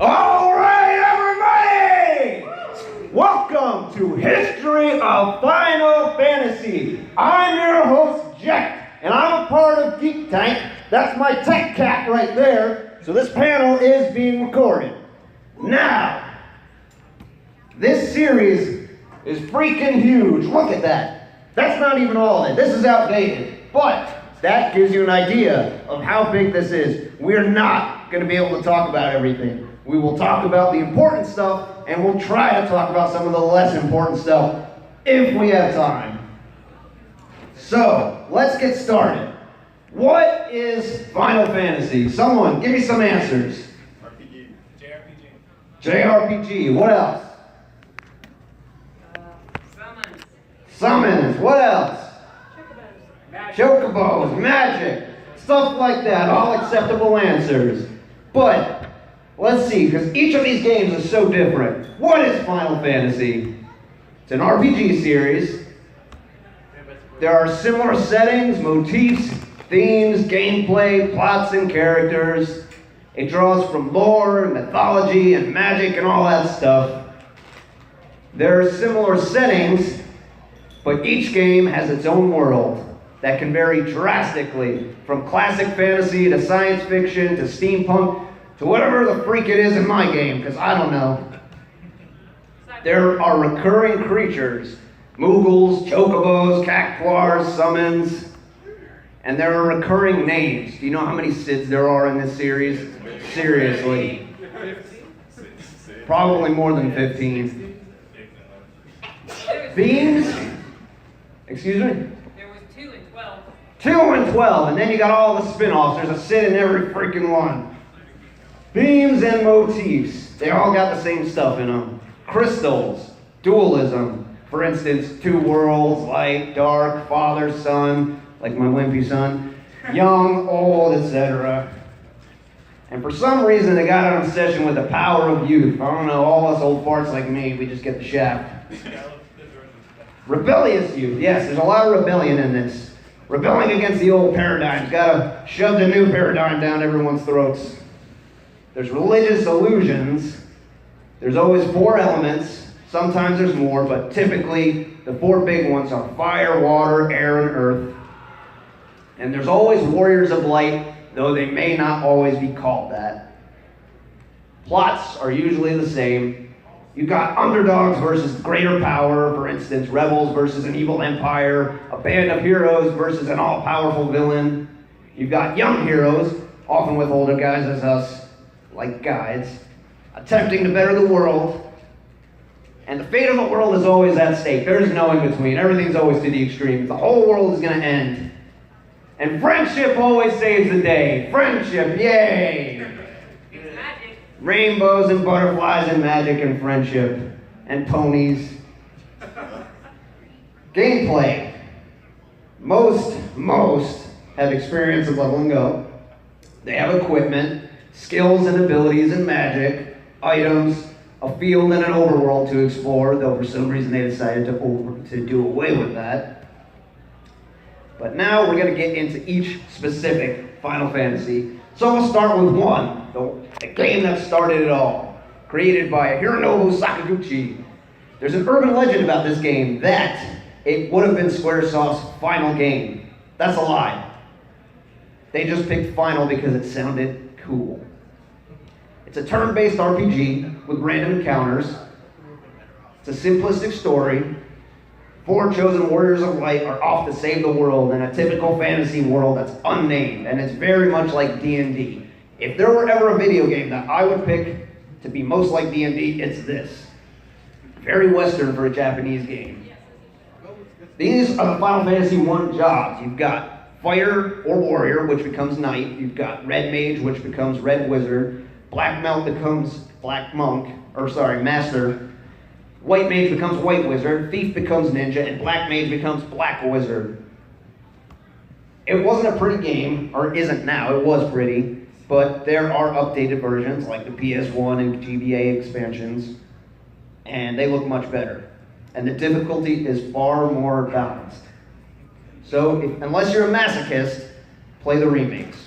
All right, everybody! Welcome to History of Final Fantasy. I'm your host, Jack, and I'm a part of Geek Tank. That's my tech cat right there. So this panel is being recorded. Now, this series is freaking huge. Look at that. That's not even all of it. This is outdated. But that gives you an idea of how big this is. We're not going to be able to talk about everything. We will talk about the important stuff, and we'll try to talk about some of the less important stuff if we have time. So, let's get started. What is Final Fantasy? Someone, give me some answers. RPG. JRPG. JRPG. What else? Summons. Summons. What else? Magic. Chocobos. Magic. Stuff like that. All acceptable answers. But let's see, because each of these games is so different. What is Final Fantasy? It's an RPG series. There are similar settings, motifs, themes, gameplay, plots, and characters. It draws from lore, mythology, and magic, and all that stuff. There are similar settings, but each game has its own world that can vary drastically from classic fantasy to science fiction to steampunk to whatever the freak it is in my game, because I don't know. There are recurring creatures, Moogles, Chocobos, Cactuars, Summons, and there are recurring names. Do you know how many Cids there are in this series? Seriously. Probably more than 15. Beams? Excuse me? There was 2 and 12. 2 and 12, and then you got all the spin-offs. There's a Cid in every freaking one. Beams and motifs, they all got the same stuff in them. Crystals, dualism, for instance, 2 worlds, light, dark, father, son, like my wimpy son, young, old, etc. And for some reason, they got an obsession with the power of youth. I don't know, all us old farts like me, we just get the shaft. Rebellious youth, yes, there's a lot of rebellion in this. Rebelling against the old paradigms, gotta shove the new paradigm down everyone's throats. There's religious illusions. There's always 4 elements. Sometimes there's more, but typically the 4 big ones are fire, water, air, and earth. And there's always warriors of light, though they may not always be called that. Plots are usually the same. You've got underdogs versus greater power, for instance, rebels versus an evil empire, a band of heroes versus an all-powerful villain. You've got young heroes, often with older guys as us, like guides, attempting to better the world. And the fate of the world is always at stake. There's no in between. Everything's always to the extremes. The whole world is going to end. And friendship always saves the day. Friendship, yay! It's magic. Rainbows and butterflies and magic and friendship and ponies. Gameplay. Most have experience of leveling up. They have equipment, skills and abilities and magic, items, a field and an overworld to explore, though for some reason they decided to do away with that. But now we're going to get into each specific Final Fantasy. So we'll start with one, the game that started it all, created by Hironobu Sakaguchi. There's an urban legend about this game that it would have been Squaresoft's final game. That's a lie. They just picked final because it sounded cool. It's a turn-based RPG with random encounters. It's a simplistic story. 4 chosen warriors of light are off to save the world in a typical fantasy world that's unnamed, and it's very much like D&D. If there were ever a video game that I would pick to be most like D&D, it's this. Very Western for a Japanese game. These are the Final Fantasy 1 jobs. You've got Fighter or Warrior, which becomes Knight. You've got Red Mage, which becomes Red Wizard. Black Melt becomes Black Monk, Master. White Mage becomes White Wizard. Thief becomes Ninja, and Black Mage becomes Black Wizard. It wasn't a pretty game, or isn't now, it was pretty, but there are updated versions like the PS1 and GBA expansions, and they look much better. And the difficulty is far more balanced. So, unless you're a masochist, play the remakes.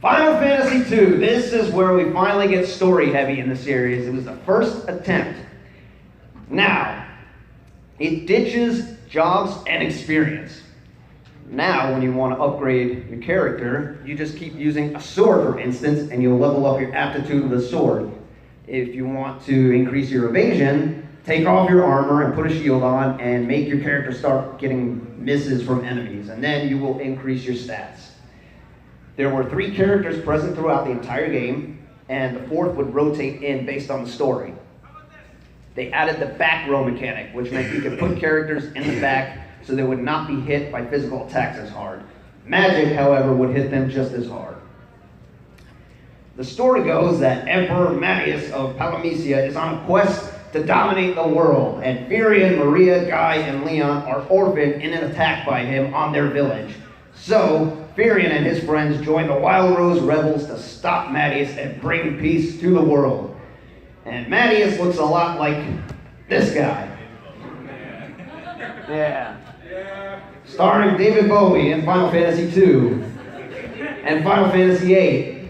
Final Fantasy II. This is where we finally get story heavy in the series. It was the first attempt. Now, it ditches jobs and experience. Now, when you want to upgrade your character, you just keep using a sword, for instance, and you'll level up your aptitude with a sword. If you want to increase your evasion, take off your armor and put a shield on and make your character start getting misses from enemies, and then you will increase your stats. There were 3 characters present throughout the entire game, and the 4th would rotate in based on the story. They added the back row mechanic, which meant you could put characters in the back so they would not be hit by physical attacks as hard. Magic, however, would hit them just as hard. The story goes that Emperor Marius of Palamecia is on a quest to dominate the world, and Firion, Maria, Guy, and Leon are orphaned in an attack by him on their village. So, Firion and his friends join the Wild Rose rebels to stop Marius and bring peace to the world. And Marius looks a lot like this guy. Yeah. Starring David Bowie in Final Fantasy II, and Final Fantasy VIII,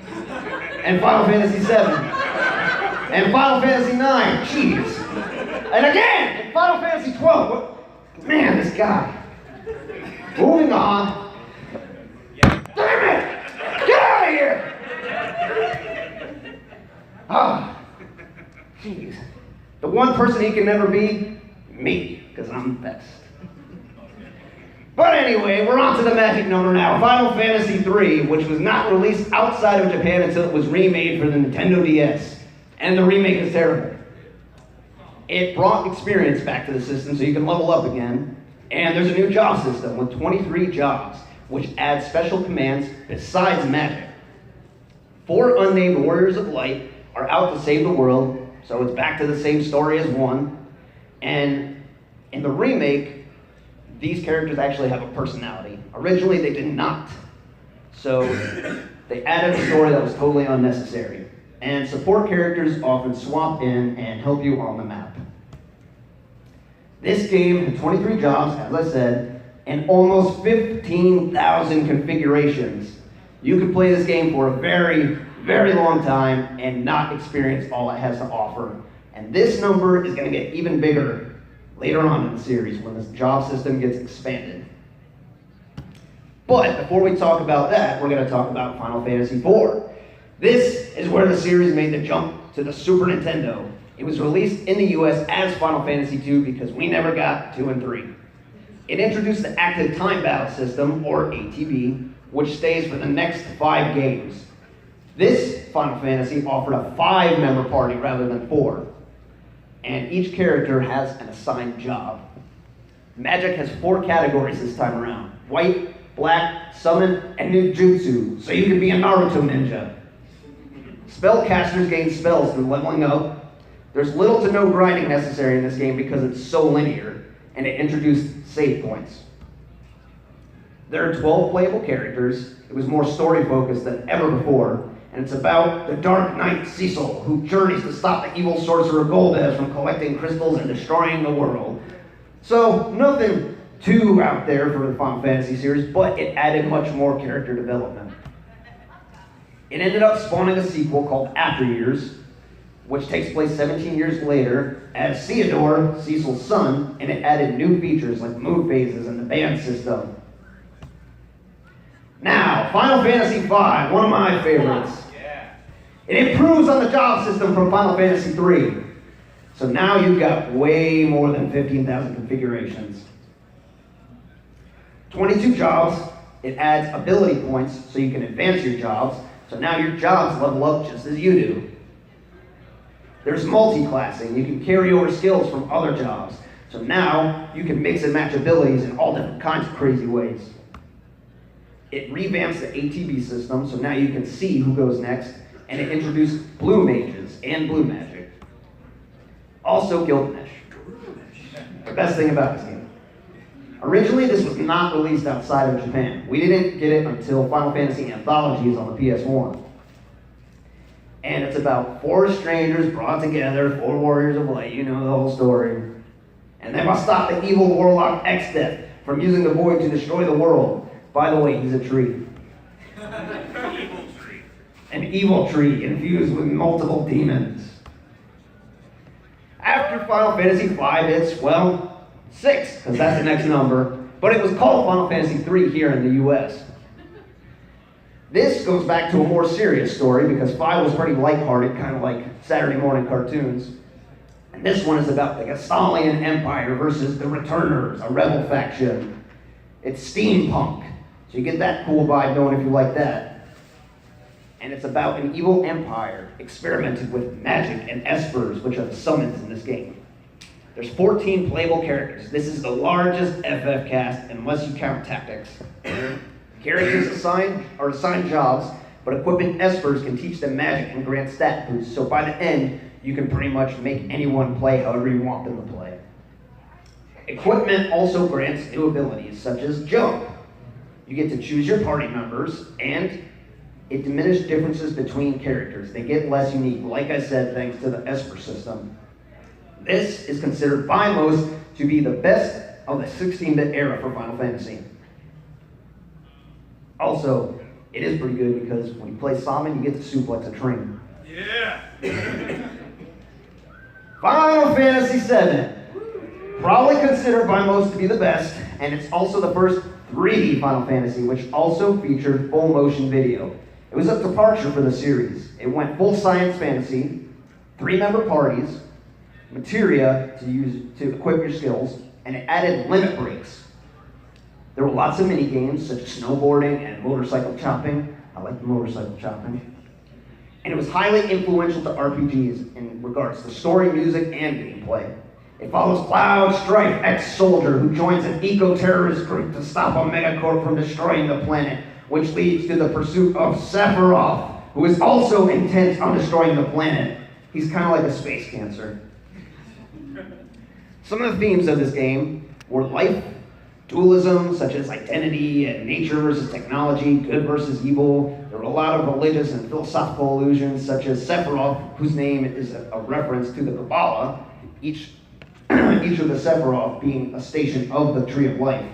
and Final Fantasy VII, and Final Fantasy IX, jeez. And again, in Final Fantasy XII. Man, this guy. Moving on. Damn it! Get out of here! Ah, jeez. The one person he can never be, me, because I'm the best. But anyway, we're on to the magic number now. Final Fantasy III, which was not released outside of Japan until it was remade for the Nintendo DS. And the remake is terrible. It brought experience back to the system so you can level up again. And there's a new job system with 23 jobs, which adds special commands besides magic. 4 unnamed warriors of light are out to save the world, so it's back to the same story as 1. And in the remake, these characters actually have a personality. Originally, they did not. So they added a story that was totally unnecessary. And support characters often swap in and help you on the map. This game had 23 jobs, as I said, and almost 15,000 configurations. You could play this game for a very, very long time and not experience all it has to offer. And this number is going to get even bigger later on in the series when this job system gets expanded. But before we talk about that, we're going to talk about Final Fantasy IV. This is where the series made the jump to the Super Nintendo. It was released in the US as Final Fantasy II because we never got 2 and 3. It introduced the Active Time Battle System, or ATB, which stays for the next 5 games. This Final Fantasy offered a 5-member party rather than 4. And each character has an assigned job. Magic has 4 categories this time around: white, black, summon, and ninjutsu, so you can be a Naruto ninja. Spellcasters gain spells through leveling up. There's little to no grinding necessary in this game because it's so linear, and it introduced save points. There are 12 playable characters. It was more story focused than ever before, and it's about the Dark Knight Cecil, who journeys to stop the evil sorcerer Golbez from collecting crystals and destroying the world. So, nothing too out there for the Final Fantasy series, but it added much more character development. It ended up spawning a sequel called After Years, which takes place 17 years later as Theodore, Cecil's son, and it added new features like mood phases and the band system. Now, Final Fantasy V, one of my favorites. It improves on the job system from Final Fantasy III. So now you've got way more than 15,000 configurations. 22 jobs. It adds ability points so you can advance your jobs. So now your jobs level up just as you do. There's multi-classing. You can carry over skills from other jobs. So now you can mix and match abilities in all different kinds of crazy ways. It revamps the ATB system, so now you can see who goes next, and it introduced blue mages and blue magic. Also Gilgamesh. The best thing about this game. Originally, this was not released outside of Japan. We didn't get it until Final Fantasy Anthologies on the PS1. And it's about 4 strangers brought together, 4 warriors of light, you know the whole story. And they must stop the evil warlock Exdeath from using the void to destroy the world. By the way, he's a tree. an evil tree infused with multiple demons. After Final Fantasy V, it's, well, 6, because that's the next number, but it was called Final Fantasy III here in the US. This goes back to a more serious story because 5 was pretty lighthearted, kind of like Saturday morning cartoons. And this one is about the Gastalian Empire versus the Returners, a rebel faction. It's steampunk, so you get that cool vibe going if you like that. And it's about an evil empire experimenting with magic and espers, which are the summons in this game. There's 14 playable characters. This is the largest FF cast, unless you count tactics. Characters are assigned jobs, but equipping espers can teach them magic and grant stat boosts, so by the end, you can pretty much make anyone play however you want them to play. Equipment also grants new abilities, such as jump. You get to choose your party members, and it diminishes differences between characters. They get less unique, like I said, thanks to the Esper system. This is considered by most to be the best of the 16-bit era for Final Fantasy. Also, it is pretty good because when you play Salmon, you get to suplex a train. Yeah! Final Fantasy VII. Probably considered by most to be the best, and it's also the first 3D Final Fantasy, which also featured full motion video. It was a departure for the series. It went full science fantasy, 3-member parties, materia to equip your skills, and it added limit breaks. There were lots of mini games such as snowboarding and motorcycle chopping. I like the motorcycle chopping. And it was highly influential to RPGs in regards to story, music, and gameplay. It follows Cloud Strife, ex-soldier, who joins an eco-terrorist group to stop a megacorp from destroying the planet, which leads to the pursuit of Sephiroth, who is also intent on destroying the planet. He's kind of like a space cancer. Some of the themes of this game were life, dualism, such as identity and nature versus technology, good versus evil. There were a lot of religious and philosophical allusions, such as Sephiroth, whose name is a reference to the Kabbalah, each of the Sephiroth being a station of the Tree of Life.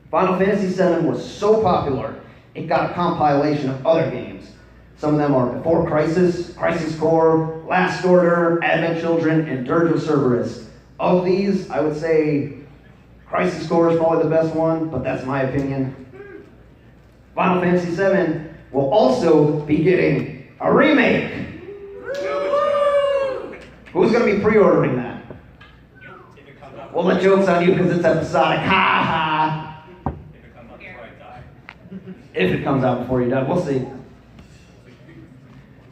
Final Fantasy VII was so popular, it got a compilation of other games. Some of them are Before Crisis, Crisis Core, Last Order, Advent Children, and Dirge of Cerberus. Of these, I would say Crisis Core is probably the best one, but that's my opinion. Final Fantasy VII will also be getting a remake. Who's going to be pre-ordering that? Well, the joke's on you because it's episodic. Ha ha! If it comes out before you die, we'll see.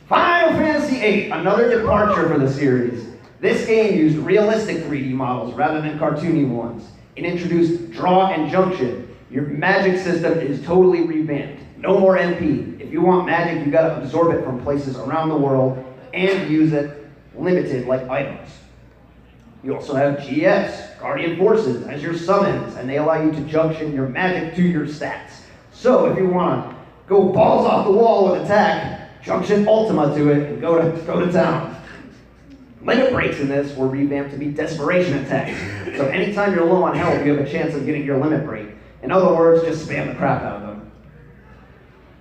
Final Fantasy VIII, another departure for the series. This game used realistic 3D models rather than cartoony ones. It introduced draw and junction. Your magic system is totally revamped. No more MP. If you want magic, you gotta absorb it from places around the world and use it limited like items. You also have GS, Guardian Forces, as your summons, and they allow you to junction your magic to your stats. So if you want to go balls off the wall with attack, junction Ultima to it and go to town. Limit breaks in this were revamped to be desperation attacks. So anytime you're low on health, you have a chance of getting your limit break. In other words, just spam the crap out of them.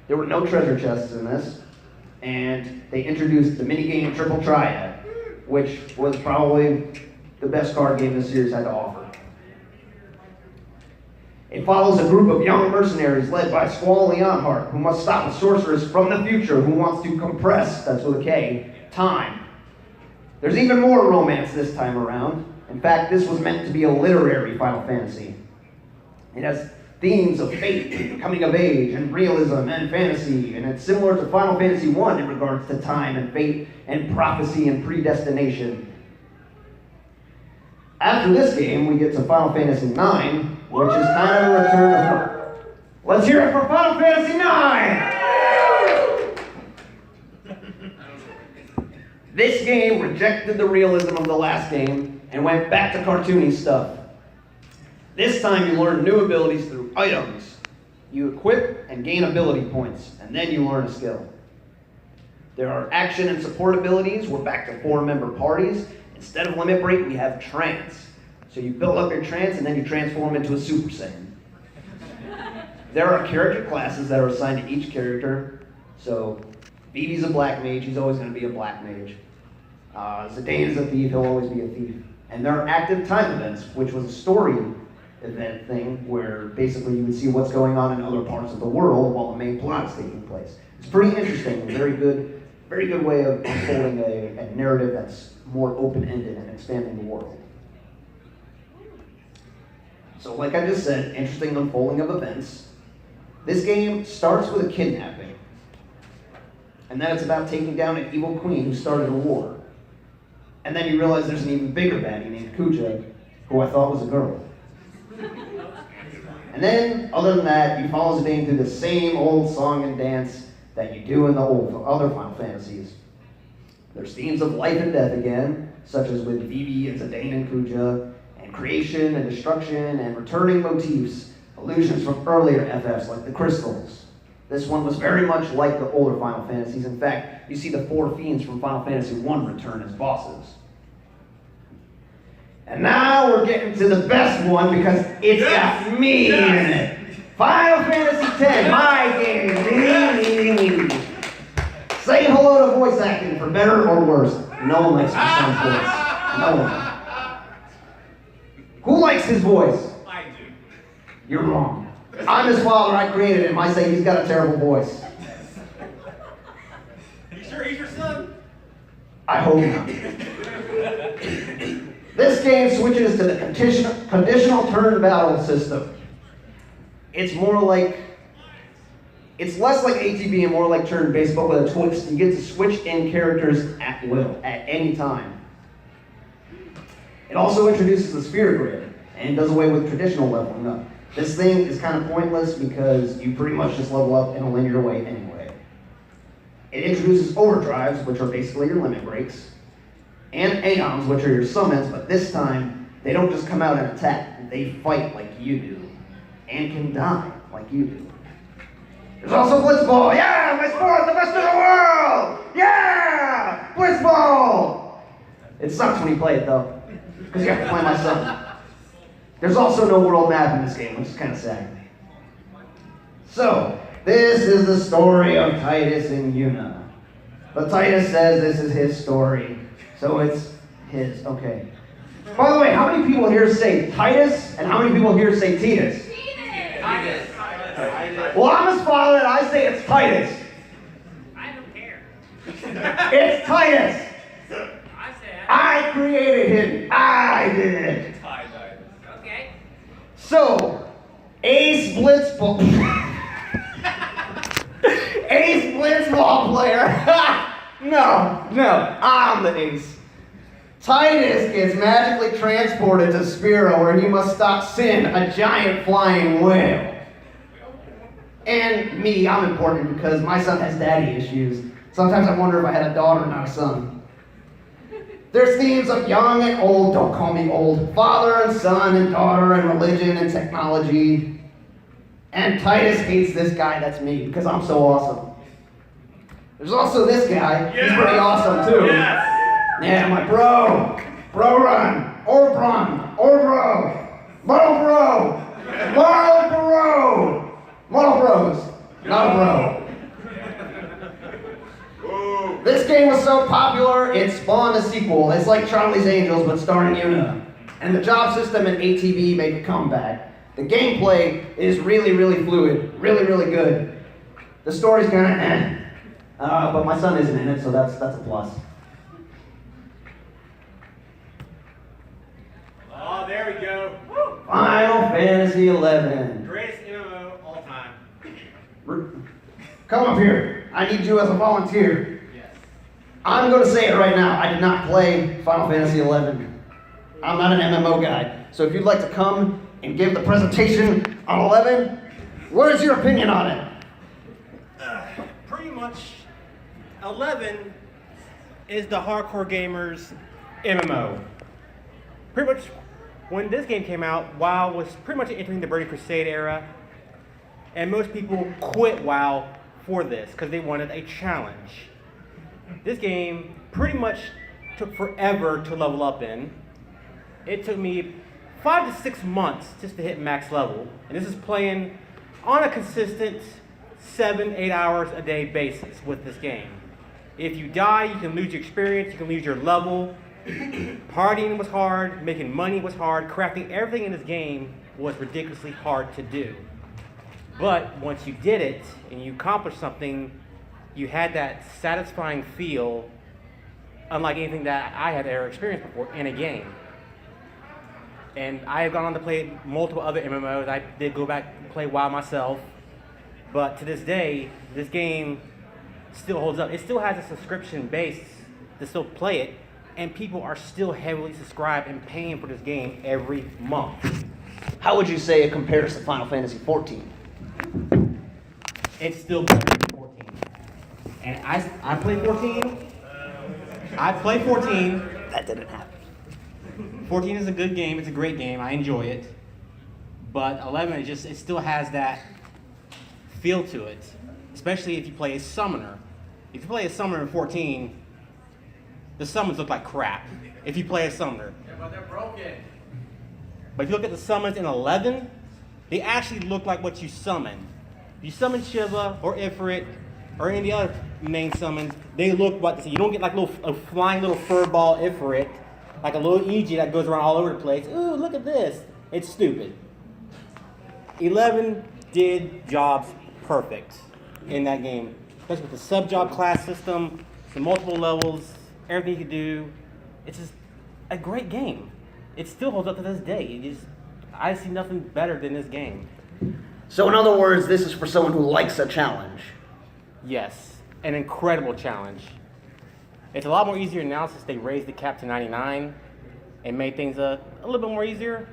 There were no treasure chests in this, and they introduced the minigame Triple Triad, which was probably the best card game this series had to offer. It follows a group of young mercenaries led by Squall Leonhardt, who must stop a sorceress from the future who wants to compress, that's with a K, time. There's even more romance this time around. In fact, this was meant to be a literary Final Fantasy. It has themes of fate, coming of age, and realism, and fantasy, and it's similar to Final Fantasy I in regards to time and fate, and prophecy and predestination. After this game, we get to Final Fantasy IX, which is kind of a return of... Let's hear it for Final Fantasy IX! This game rejected the realism of the last game and went back to cartoony stuff. This time you learn new abilities through items. You equip and gain ability points, and then you learn a skill. There are action and support abilities. We're back to 4-member parties. Instead of limit break, we have trance. So you build up your trance, and then you transform into a Super Saiyan. There are character classes that are assigned to each character. So Vivi's a black mage, he's always going to be a black mage. Zidane's a thief, he'll always be a thief. And there are active time events, which was a story event thing where basically you would see what's going on in other parts of the world while the main plot is taking place. It's pretty interesting, very good way of unfolding a narrative that's more open-ended and expanding the world. So like I just said, interesting unfolding of events. This game starts with a kidnapping. And then it's about taking down an evil queen who started a war. And then you realize there's an even bigger baddie named Kuja, who I thought was a girl. And then, other than that, you follow Zidane through the same old song and dance that you do in the other Final Fantasies. There's themes of life and death again, such as with Vivi and Zidane and Kuja, and creation and destruction and returning motifs, allusions from earlier FFs like the crystals. This one was very much like the older Final Fantasies. In fact, you see the 4 fiends from Final Fantasy I return as bosses. And now we're getting to the best one because it's got me in it. Final Fantasy X, my game. Say hello to voice acting for better or worse. No one likes my son's voice. No one. Who likes his voice? I do. You're wrong. I'm his father, I created him. I say he's got a terrible voice. You sure he's your son? I hope not. This game switches to the conditional turn battle system. It's less like ATB and more like turn-based, but with a twist. You get to switch in characters at will, at any time. It also introduces the sphere grid, and does away with traditional leveling up. This thing is kind of pointless because you pretty much just level up in a linear way anyway. It introduces overdrives, which are basically your limit breaks, and aeons, which are your summons, but this time, they don't just come out and attack. They fight like you do, and can die like you do. There's also Blitzball. Yeah, my sport, the best in the world! Yeah! Blitzball! It sucks when you play it, though, because you have to play my son. There's also no world map in this game, which is kind of sad. So, this is the story of Titus and Yuna. But Titus says this is his story, so it's his. Okay. By the way, how many people here say Titus, and how many people here say Titus? Titus. Well, I'm his father, and I say it's Titus. I don't care. It's Titus. I said. I created him. I did. Okay. So, Ace Blitzball. Ace Blitzball player. No, I'm the ace. Titus gets magically transported to Spira where he must stop Sin, a giant flying whale. And me, I'm important because my son has daddy issues. Sometimes I wonder if I had a daughter, not a son. There's themes of young and old, don't call me old, father and son and daughter and religion and technology. And Titus hates this guy, that's me, because I'm so awesome. There's also this guy, he's pretty awesome too. Yeah, my bro. Bro run. Or bro. Model bro. Model bros. Not a bro. This game was so popular, it spawned a sequel. It's like Charlie's Angels, but starring Yuna. And the job system in ATB made a comeback. The gameplay is really, really fluid. Really, really good. The story's kinda but my son isn't in it, so that's a plus. Oh, there we go. Final Fantasy XI. Greatest MMO all time. Come up here. I need you as a volunteer. Yes. I'm going to say it right now. I did not play Final Fantasy XI. I'm not an MMO guy. So if you'd like to come and give the presentation on 11, what is your opinion on it? Pretty much, 11 is the hardcore gamers MMO. Pretty much, when this game came out, WoW was pretty much entering the Burning Crusade era, and most people quit WoW for this because they wanted a challenge. This game pretty much took forever to level up in. It took me 5 to 6 months just to hit max level, and this is playing on a consistent 7-8 hours a day basis with this game. If you die, you can lose your experience, you can lose your level. Partying was hard, making money was hard, crafting everything in this game was ridiculously hard to do. But once you did it and you accomplished something, you had that satisfying feel unlike anything that I had ever experienced before in a game. And I have gone on to play multiple other MMOs. I did go back and play WoW myself. But to this day, this game still holds up. It still has a subscription base to still play it, and people are still heavily subscribed and paying for this game every month. How would you say it compares to Final Fantasy XIV? It's still better than 14. And I played 14. I played 14. That didn't happen. 14 is a good game. It's a great game. I enjoy it. But 11, it still has that feel to it, especially if you play a summoner. If you play a summoner in 14, the summons look like crap. If you play a summoner. Yeah, but they're broken. But if you look at the summons in 11, they actually look like what you summon. If you summon Shiva or Ifrit or any of the other main summons, they look like this. You don't get like a flying little furball Ifrit, like a little EG that goes around all over the place. Ooh, look at this. It's stupid. 11 did jobs perfect in that game, especially with the sub-job class system, the multiple levels, everything you can do. It's just a great game. It still holds up to this day. I see nothing better than this game. So in other words, this is for someone who likes a challenge. Yes, an incredible challenge. It's a lot more easier now since they raised the cap to 99 and made things a little bit more easier.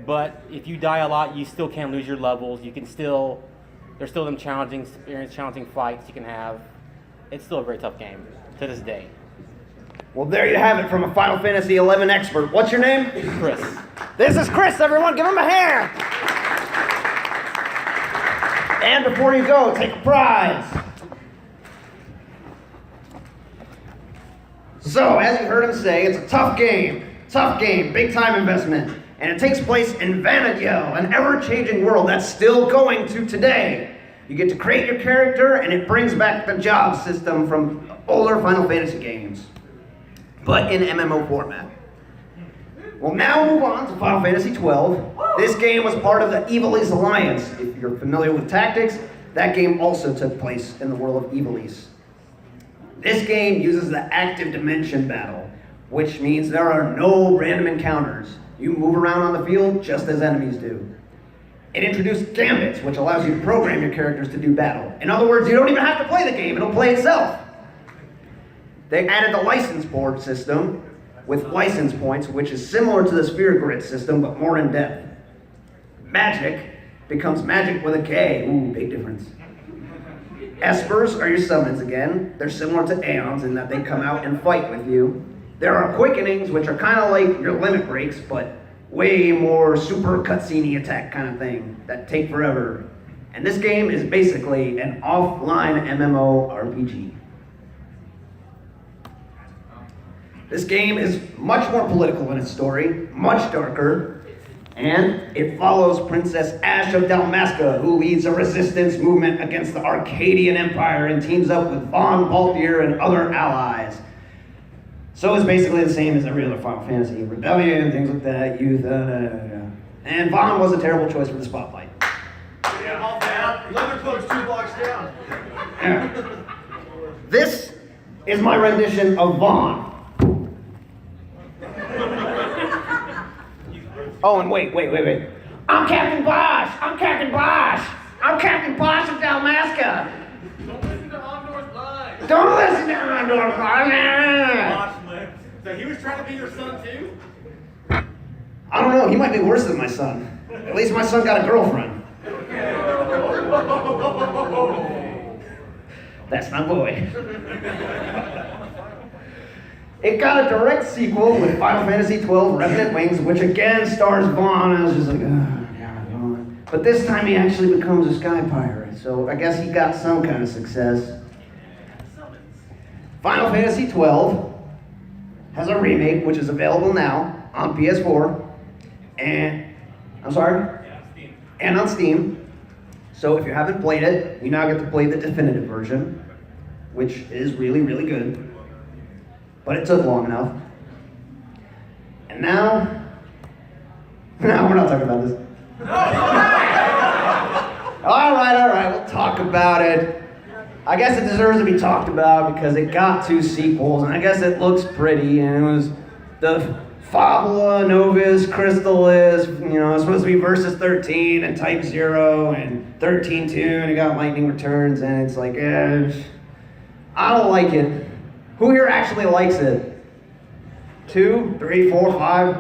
But if you die a lot, you still can't lose your levels. You can still, there's still them challenging fights you can have. It's still a very tough game to this day. Well, there you have it from a Final Fantasy XI expert. What's your name? Chris. This is Chris, everyone. Give him a hand. And before you go, take a prize. So, as you heard him say, it's a tough game, big time investment. And it takes place in Vanadale, an ever-changing world that's still going to today. You get to create your character, and it brings back the job system from older Final Fantasy games, but in MMO format. We'll now move on to Final Fantasy XII. This game was part of the Ivalice Alliance. If you're familiar with tactics, that game also took place in the world of Ivalice. This game uses the active dimension battle, which means there are no random encounters. You move around on the field just as enemies do. It introduced gambits, which allows you to program your characters to do battle. In other words, you don't even have to play the game, it'll play itself. They added the license board system with license points, which is similar to the Sphere Grid system, but more in depth. Magic becomes magic with a K. Ooh, big difference. Espers are your summons again. They're similar to Aeons in that they come out and fight with you. There are quickenings, which are kind of like your limit breaks, but way more super cutscene attack kind of thing that take forever. And this game is basically an offline MMORPG. This game is much more political in its story, much darker, and it follows Princess Ashe of Dalmasca, who leads a resistance movement against the Arcadian Empire and teams up with Vaughn, Balthier, and other allies. So it's basically the same as every other Final Fantasy. Rebellion, things like that, youth, And Vaughn was a terrible choice for the spotlight. Yeah, all down. Leather Cloak's 2 blocks down. Yeah. This is my rendition of Vaughn. Oh, and wait. I'm Captain Bosch! I'm Captain Bosch of Dalmasca! Don't listen to Omnor's lies. Don't listen to Andor Bosch! Bosch lived. So he was trying to be your son too? I don't know, he might be worse than my son. At least my son got a girlfriend. That's my boy. It got a direct sequel with Final Fantasy XII Revenant Wings, which again stars Vaughn. I was just like, yeah, Vaughn. But this time he actually becomes a sky pirate, so I guess he got some kind of success. Final Fantasy XII has a remake, which is available now on PS4, and, I'm sorry? Yeah, Steam. And on Steam. So if you haven't played it, you now get to play the definitive version, which is really, really good. But it took long enough. And now we're not talking about this. All right, we'll talk about it. I guess it deserves to be talked about because it got 2 sequels, and I guess it looks pretty, and it was the Fabula, Novus, Crystallis, it's supposed to be Versus 13 and Type 0 and 13.2, and it got Lightning Returns, and it's like, I don't like it. Who here actually likes it? 2, 3, 4, 5?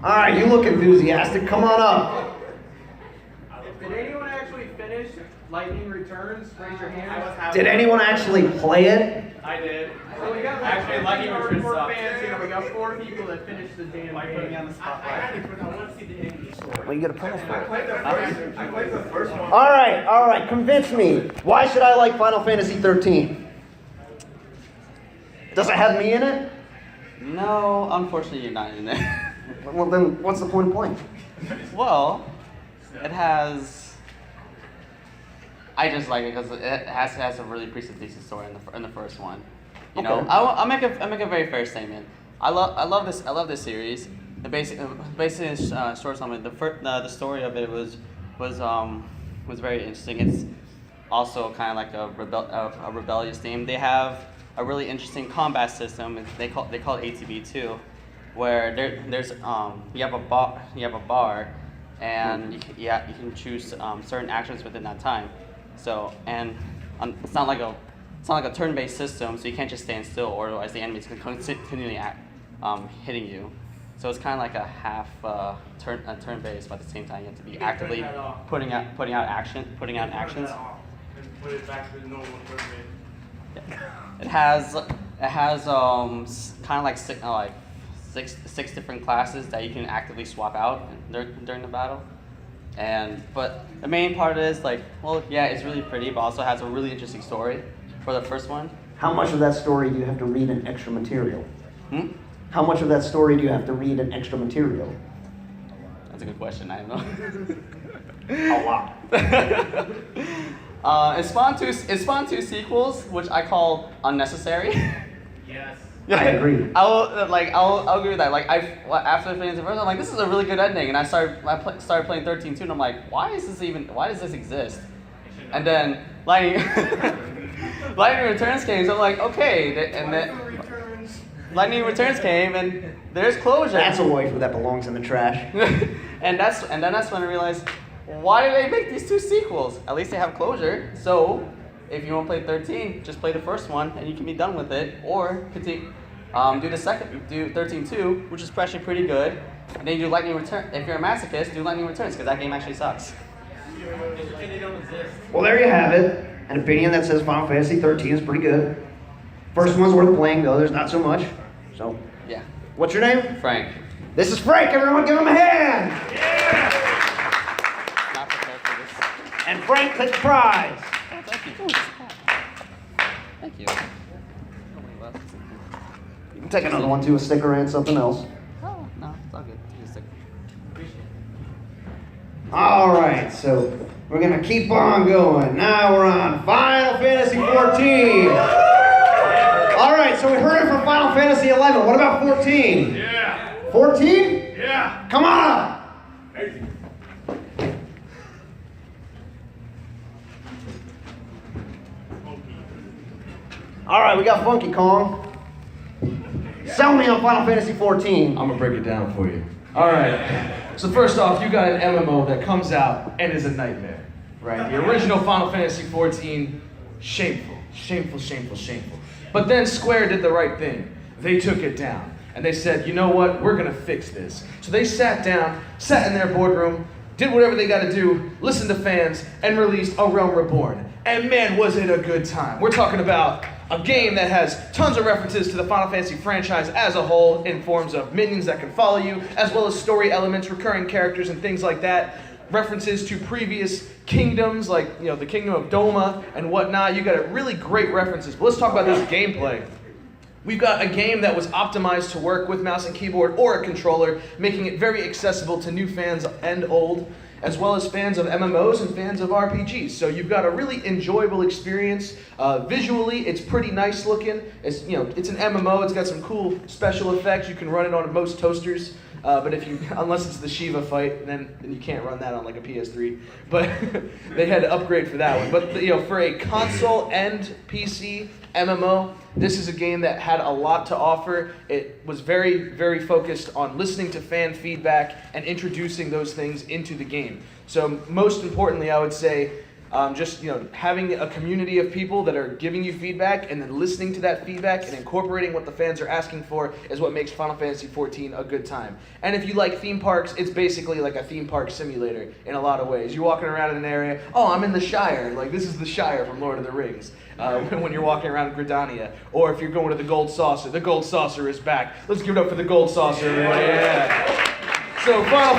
All right, you look enthusiastic. Come on up. Did anyone actually finish Lightning Returns? Raise your hand. Did anyone actually play it? I did. So we got Actually, Lightning Returns four sucks. fans here. We got 4 people that finished the damn game. on the spot. I want to see the end of the story. Well, you get a bonus for it. I played the first one. All right. Convince me. Why should I like Final Fantasy 13? Does it have me in it? No, unfortunately you're not in there. Well, then what's the point of playing? Well, it has. I just like it because it has a really decent story in the first one. You know, Okay. I'll make a very fair statement. I love this series. The basic short summary. The story of it was very interesting. It's also kind of like a rebellious theme. They have a really interesting combat system. They call it ATB2, where there's you have a bar, and you can choose certain actions within that time. So it's not like a turn-based system, so you can't just stand still, or otherwise the enemies can continually hitting you. So it's kind of like a half turn-based, but at the same time you have to be actively putting out actions. And put it back to the normal turn. It has kind of like six different classes that you can actively swap out during the battle. But the main part is it's really pretty, but also has a really interesting story for the first one. How much of that story do you have to read in extra material? Hmm? How much of that story do you have to read in extra material? That's a good question. I don't know. A lot. It spawned two sequels, which I call unnecessary. Yes. I agree. I'll agree with that. After finishing the first, I'm like, this is a really good ending, and I started playing 13 too, and I'm like, why does this exist? And then Lightning Returns came, so I'm like, okay, and then Lightning Returns came, and there's closure. That's a waifu that belongs in the trash. and then that's when I realized, why did they make these two sequels? At least they have closure. So if you want to play 13, just play the first one and you can be done with it, or continue, do 13-2, which is actually pretty good, and then you do Lightning Return. If you're a masochist, do Lightning Returns because that game actually sucks. They don't exist. Well, there you have it. An opinion that says Final Fantasy 13 is pretty good. First one's worth playing, the others not so much. So, Yeah, what's your name? Frank. This is Frank. Everyone give him a hand. Not prepared for this. And Frank took the prize. Oh, thank you. Thank you. You can take another one too, a sticker and something else. Oh no, it's all good. You can stick. All right, so we're gonna keep on going. Now we're on Final Fantasy 14. All right, so we heard it from Final Fantasy 11. What about 14? Yeah. 14? Yeah. Come on up. All right, we got Funky Kong. Sell me on Final Fantasy 14. I'm gonna break it down for you. All right. So first off, you got an MMO that comes out and is a nightmare, right? The original Final Fantasy 14, shameful. But then Square did the right thing. They took it down and they said, you know what? We're gonna fix this. So they sat in their boardroom, did whatever they got to do, listened to fans, and released A Realm Reborn. And man, was it a good time. We're talking about a game that has tons of references to the Final Fantasy franchise as a whole in forms of minions that can follow you, as well as story elements, recurring characters, and things like that. References to previous kingdoms, like the Kingdom of Doma and whatnot. You got really great references. But let's talk about this gameplay. We've got a game that was optimized to work with mouse and keyboard or a controller, making it very accessible to new fans and old. as well as fans of MMOs and fans of RPGs. So you've got a really enjoyable experience. Visually, it's pretty nice looking. It's an MMO. It's got some cool special effects. You can run it on most toasters. But unless it's the Shiva fight, then you can't run that on like a PS3. But they had to upgrade for that one. But for a console and PC MMO, this is a game that had a lot to offer. It was very, very focused on listening to fan feedback and introducing those things into the game. So most importantly, I would say, having a community of people that are giving you feedback and then listening to that feedback and incorporating what the fans are asking for is what makes Final Fantasy XIV a good time. And if you like theme parks, it's basically like a theme park simulator in a lot of ways. You're walking around in an area, oh, I'm in the Shire. Like, this is the Shire from Lord of the Rings. When you're walking around Gridania. Or if you're going to the Gold Saucer is back. Let's give it up for the Gold Saucer. Yeah. So Final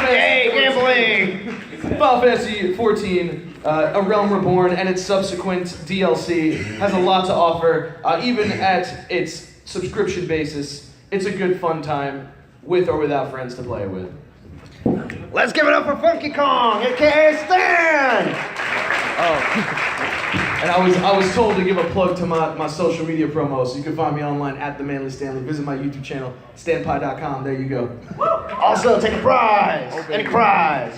Fantasy XIV, A Realm Reborn, and its subsequent DLC has a lot to offer. Even at its subscription basis, it's a good fun time with or without friends to play with. Let's give it up for Funky Kong, aka Stan! And I was told to give a plug to my social media promo, so you can find me online at The Manly Stanley. Visit my YouTube channel, stanpie.com. There you go. Also, take a prize. Any prize.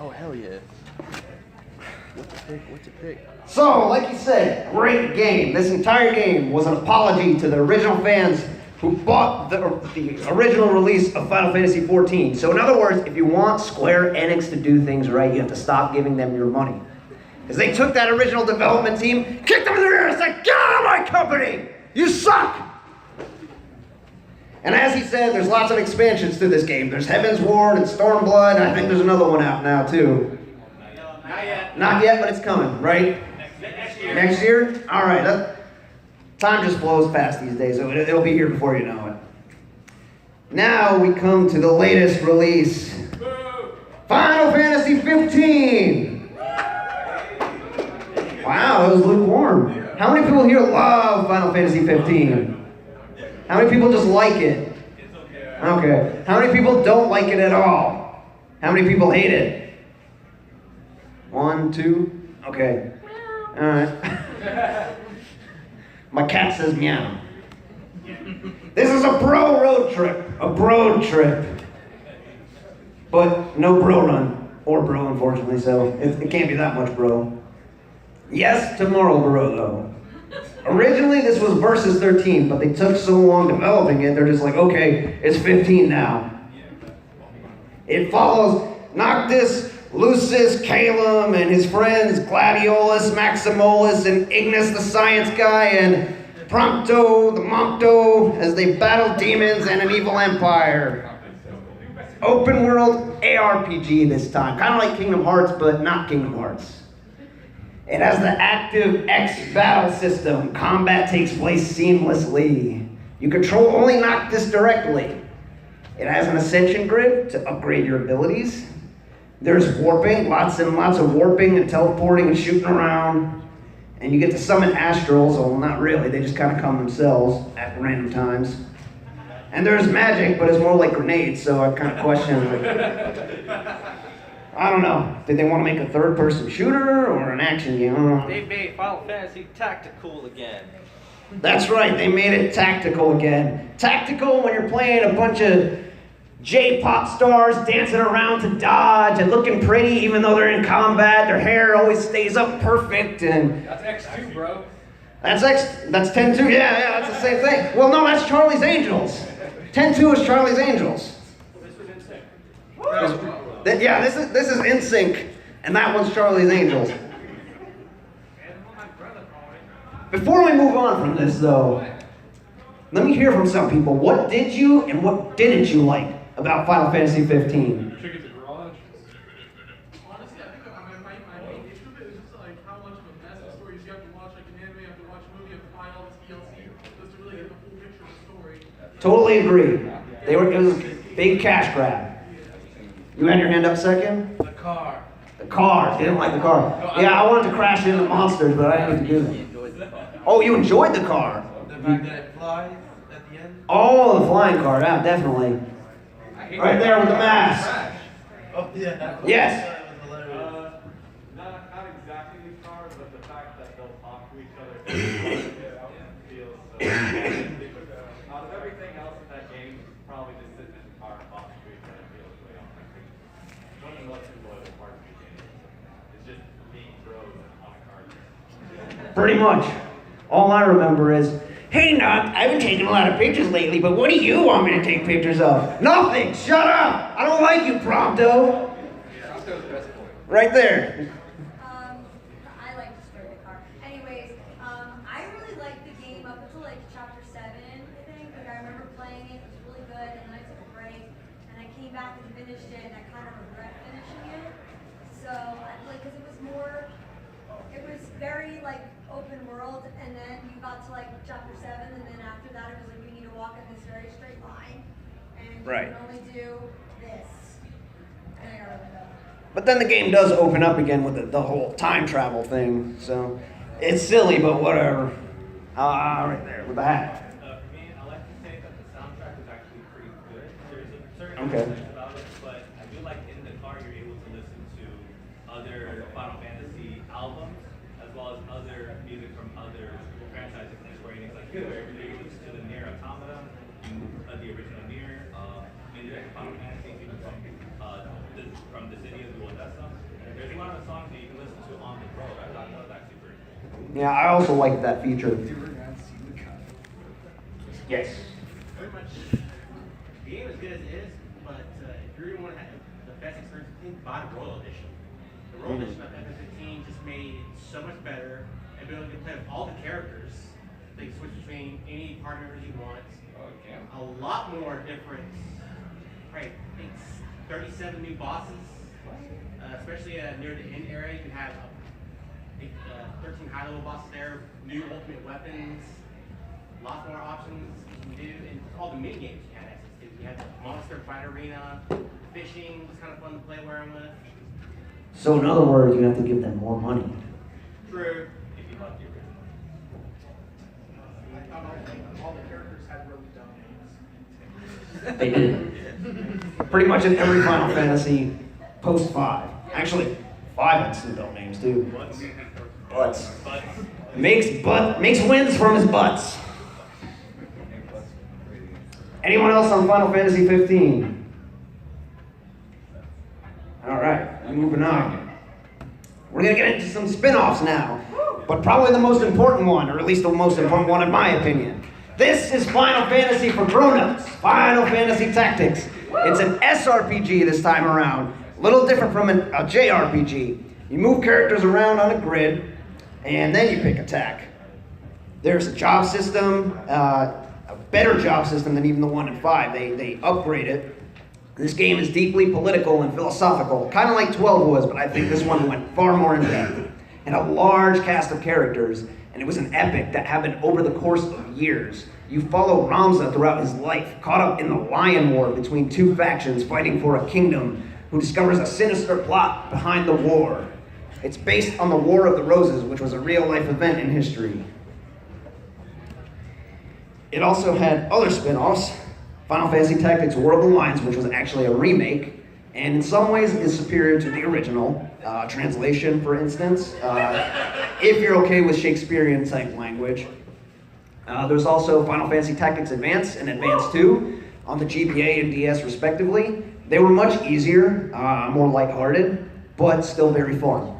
Oh, hell yeah. What's a pick? So, like you said, great game. This entire game was an apology to the original fans who bought the original release of Final Fantasy XIV. So in other words, if you want Square Enix to do things right, you have to stop giving them your money. Because they took that original development team, kicked them in the rear, and said, get out of my company! You suck! And as he said, there's lots of expansions to this game. There's Heaven's Ward and Stormblood, and I think there's another one out now too. Not yet. Not yet, but it's coming, right? Next year. Next year? All right. Time just flows fast these days, so it'll be here before you know it. Now we come to the latest release. Final Fantasy 15! Wow, that was lukewarm. How many people here love Final Fantasy 15? How many people just like it? Okay. How many people don't like it at all? How many people hate it? 1, 2? Okay. All right. My cat says meow. This is a bro road trip. A bro trip. But no bro run. Or bro, unfortunately, so it can't be that much bro. Yes to moral bro, though. Originally, this was Versus 13, but they took so long developing it, they're just like, okay, it's 15 now. It follows Noctis, Lucis, Calum, and his friends Gladiolus, Maximolus, and Ignis the science guy, and Prompto the Mompto as they battle demons and an evil empire. Open world ARPG this time, kind of like Kingdom Hearts, but not Kingdom Hearts. It has the active X battle system. Combat takes place seamlessly. You control only Noctis directly. It has an ascension grid to upgrade your abilities. There's warping, lots and lots of warping and teleporting and shooting around. And you get to summon astrals, well, not really, they just kind of come themselves at random times. And there's magic, but it's more like grenades, so I kind of question, I don't know. Did they want to make a third-person shooter or an action game? I don't know. They made Final Fantasy Tactical again. That's right, they made it tactical again. Tactical when you're playing a bunch of J-pop stars dancing around to dodge and looking pretty even though they're in combat. Their hair always stays up perfect and... That's X2, bro. That's 10-2, yeah, that's the same thing. Well, no, that's Charlie's Angels. 10-2 is Charlie's Angels. Yeah, this is NSYNC, and that one's Charlie's Angels. Before we move on from this, though, let me hear from some people. What did you and what didn't you like about Final Fantasy 15? Should get the garage. Honestly, I think my main issue with it is just like how much of a mess the story is. You have to watch like an anime, you have to watch a movie, you have to buy all this DLC just to really get the full picture of the story. Totally agree. It was a big cash grab. You had your hand up second? The car. The car. Didn't like the car. Yeah, I wanted to crash into monsters, but I didn't get to do that. Oh, you enjoyed the car? The fact that it flies at the end. Oh, the flying car. Yeah, definitely. Right there with the mask. Oh, yeah. Yes. Not exactly these cars, but the fact that they'll talk to each other feels so. Out of everything else in that game, probably just sitting in the car and talking to each other feels really authentic. One of the most enjoyable parts of the game is just being bros on a car. Pretty much. All I remember is, hey, Knock, I've been taking a lot of pictures lately, but what do you want me to take pictures of? Nothing! Shut up! I don't like you, Prompto! Right there. I like to start the car. Anyways, I really liked the game up until like chapter 7, I think. Like I remember playing it, it was really good, and then I took a break, and I came back and finished it, and I kind of regret finishing it. So, because it was very like open world, and then you got to like chapter 7, and then after that it was like you need to walk in this very straight line, and you can only do this. And I got really good. But then the game does open up again with the whole time travel thing, so it's silly, but whatever. Right there with the hat. For me, I like to say that the soundtrack is actually pretty good. There's a certain Okay. things about it, but I do like in the car you're able to listen to other Final Fantasy albums, as well as other music from other franchises from Square Enix. Like where you listen to the Nier Automata, the original Nier, music from Final Fantasy, even from the City of the Odessa. There's a lot of songs that you can listen to on the road. I thought that was actually pretty cool. Yeah, I also like that feature. Yes. Pretty much, the game is good as it is, but if you really want to have the best experience, I think buy the Royal Edition. The Royal Edition of FF15 just made it so much better, and be able to play with all the characters. They can switch between any partners you want. A lot more different, right? I think 37 new bosses, especially near the end area. You can have 13 high-level bosses there, new ultimate weapons, lots more options you can do, and all the mini games you had access to. You had the Monster Fight Arena, fishing was kind of fun to play where I'm with. So in other words, you have to give them more money. True. If you love the original. All the characters had really dumb names. They did. Pretty much in every Final Fantasy post 5. Actually, 5 had some dumb names too. Butts. Makes wins from his butts. Anyone else on Final Fantasy 15? Alright, moving on. We're gonna get into some spin-offs now, but probably the most important one, or at least the most important one in my opinion. This is Final Fantasy for grown-ups, Final Fantasy Tactics. It's an SRPG this time around, a little different from a JRPG. You move characters around on a grid, and then you pick attack. There's a job system, a better job system than even the one in 5. They upgrade it. This game is deeply political and philosophical, kind of like 12 was, but I think this one went far more in depth. And a large cast of characters, and it was an epic that happened over the course of years. You follow Ramza throughout his life, caught up in the Lion War between two factions fighting for a kingdom, who discovers a sinister plot behind the war. It's based on the War of the Roses, which was a real-life event in history. It also had other spin-offs. Final Fantasy Tactics War of the Lions, which was actually a remake, and in some ways is superior to the original. Translation, for instance, if you're okay with Shakespearean type language. There's also Final Fantasy Tactics Advance and Advance 2 on the GBA and DS respectively. They were much easier, more lighthearted, but still very fun.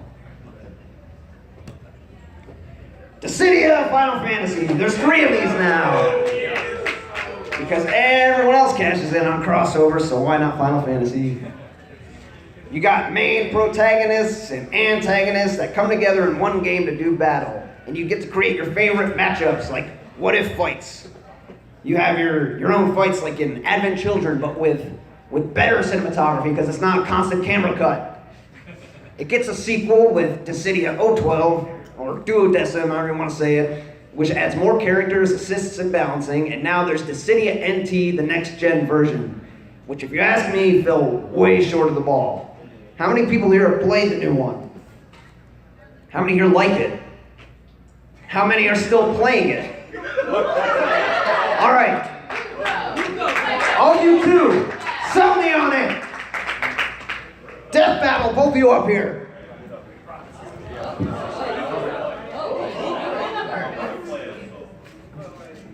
Dissidia Final Fantasy. There's 3 of these now. Because everyone else cashes in on crossover, so why not Final Fantasy? You got main protagonists and antagonists that come together in one game to do battle. And you get to create your favorite matchups, like what-if fights. You have your own fights like in Advent Children, but with better cinematography, because it's not a constant camera cut. It gets a sequel with Dissidia 012, or Duodecim, however you want to say it, which adds more characters, assists, and balancing, and now there's Dissidia NT, the next-gen version, which if you ask me, fell way short of the ball. How many people here have played the new one? How many here like it? How many are still playing it? All right. All you two, sell me on it. both of you up here.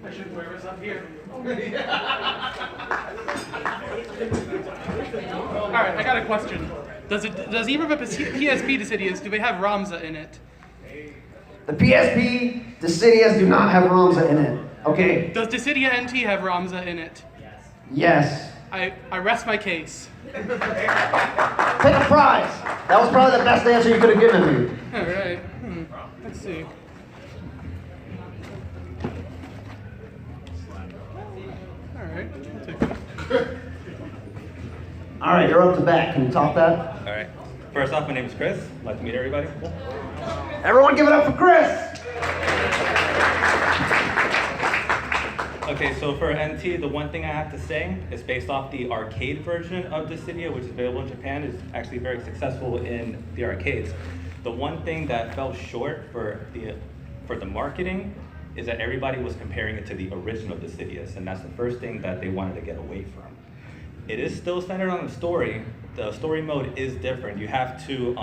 I should wear us up here. All right, I got a question. Does either of the PSP Decidias, do they have Ramza in it? The PSP Decidias do not have Ramza in it. Okay. Does Decidia NT have Ramza in it? Yes. I rest my case. Take a prize. That was probably the best answer you could have given me. All right. Let's see. All right. I'll take that. All right, you're up to bat. Can you top that? All right. First off, my name is Chris. I'd like to meet everybody. Everyone give it up for Chris. Okay, so for NT, the one thing I have to say is based off the arcade version of Dissidia, which is available in Japan, is actually very successful in the arcades. The one thing that fell short for the marketing is that everybody was comparing it to the original Dissidias, and that's the first thing that they wanted to get away from. It is still centered on the story. The story mode is different. You have to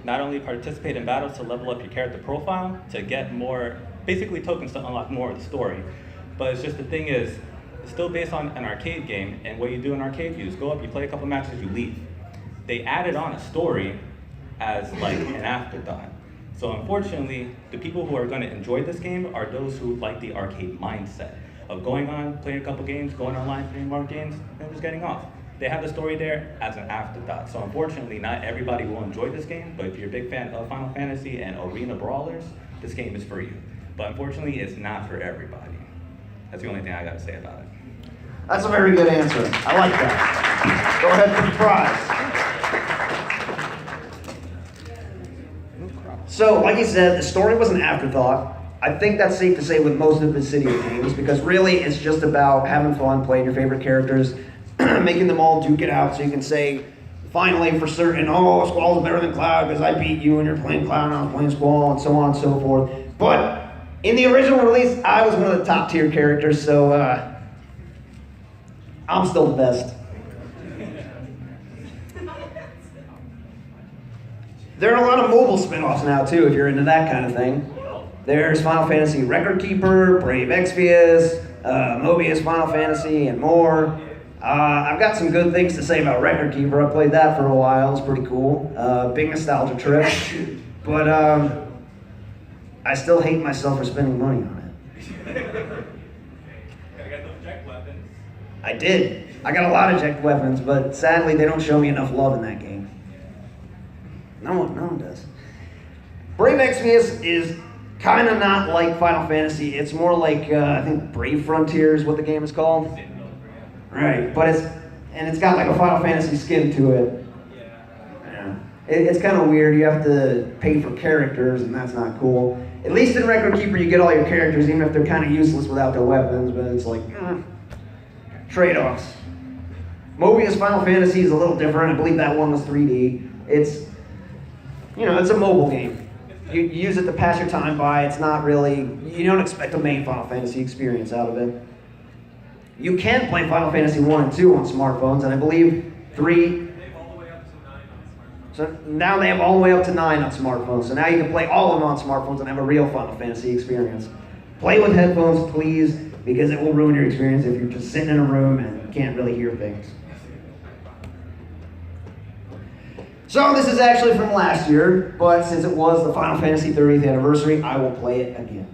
not only participate in battles to level up your character profile, to get more, basically tokens to unlock more of the story. But it's just the thing is, it's still based on an arcade game, and what you do in arcade, you just go up, you play a couple matches, you leave. They added on a story as like an afterthought. So unfortunately, the people who are going to enjoy this game are those who like the arcade mindset of going on, playing a couple games, going online, playing more games, and just getting off. They have the story there as an afterthought. So unfortunately, not everybody will enjoy this game, but if you're a big fan of Final Fantasy and arena brawlers, this game is for you. But unfortunately, it's not for everybody. That's the only thing I got to say about it. That's a very good answer. I like that. Go ahead for the prize. So, like you said, the story was an afterthought. I think that's safe to say with most of the Dissidia games, because really it's just about having fun, playing your favorite characters, making them all duke it out so you can say, finally for certain, oh, Squall's better than Cloud because I beat you and you're playing Cloud and I was playing Squall, and so on and so forth. But in the original release, I was one of the top tier characters, so I'm still the best. There are a lot of mobile spin-offs now too, if you're into that kind of thing. There's Final Fantasy Record Keeper, Brave Exvius, Mobius Final Fantasy, and more. I've got some good things to say about Record Keeper. I played that for a while. It's pretty cool. Big nostalgia trip. But I still hate myself for spending money on it. I got those eject weapons. I did. I got a lot of eject weapons, but sadly they don't show me enough love in that game. No one does. Brave Exvius is kind of not like Final Fantasy. It's more like, I think Brave Frontier is what the game is called. Right, but it's got like a Final Fantasy skin to it. Yeah. It's kind of weird. You have to pay for characters, and that's not cool. At least in Record Keeper, you get all your characters, even if they're kind of useless without their weapons, but it's like, trade-offs. Mobius Final Fantasy is a little different. I believe that one was 3D. It's a mobile game. You use it to pass your time by. It's not really, you don't expect a main Final Fantasy experience out of it. You can play Final Fantasy 1 and 2 on smartphones, and I believe 3. So now they have all the way up to 9 on smartphones. So now you can play all of them on smartphones and have a real Final Fantasy experience. Play with headphones, please, because it will ruin your experience if you're just sitting in a room and can't really hear things. So this is actually from last year, but since it was the Final Fantasy 30th anniversary, I will play it again.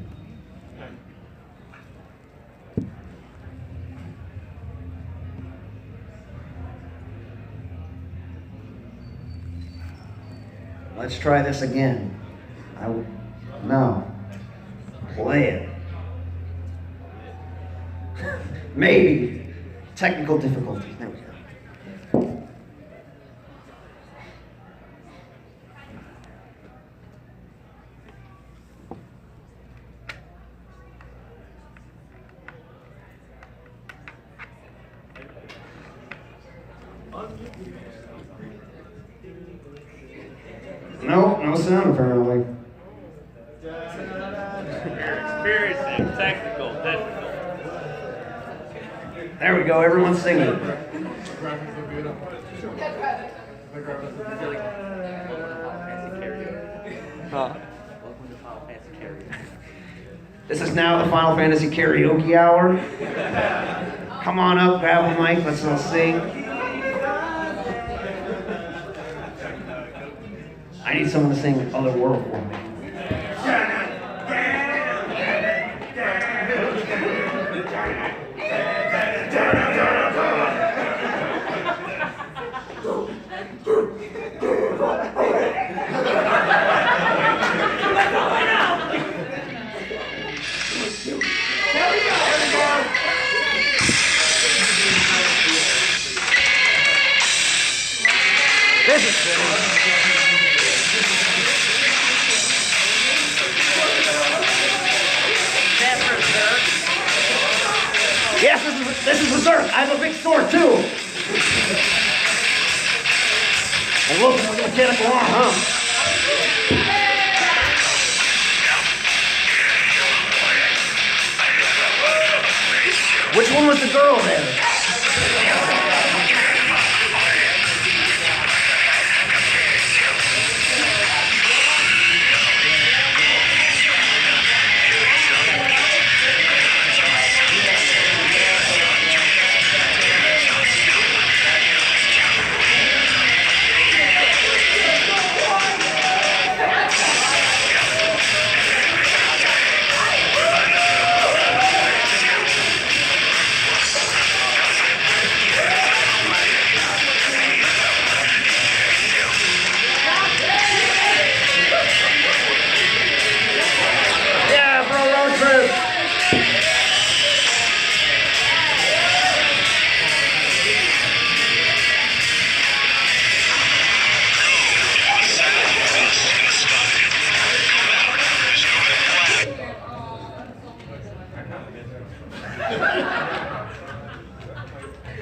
Let's try this again. No. Play it. Maybe. Technical difficulties. There we go. No sound apparently. You're experiencing technical difficulties. There we go, everyone's singing. Graphics look good. The graphics look good. Welcome to Final Fantasy Karaoke. This is now the Final Fantasy karaoke hour. Come on up, grab a mic, let's all sing. I need someone to sing Other World for me. This is silly. Yes, this is berserk. I have a big sword too. And look, it's a mechanical arm, huh? Which one was the girl there?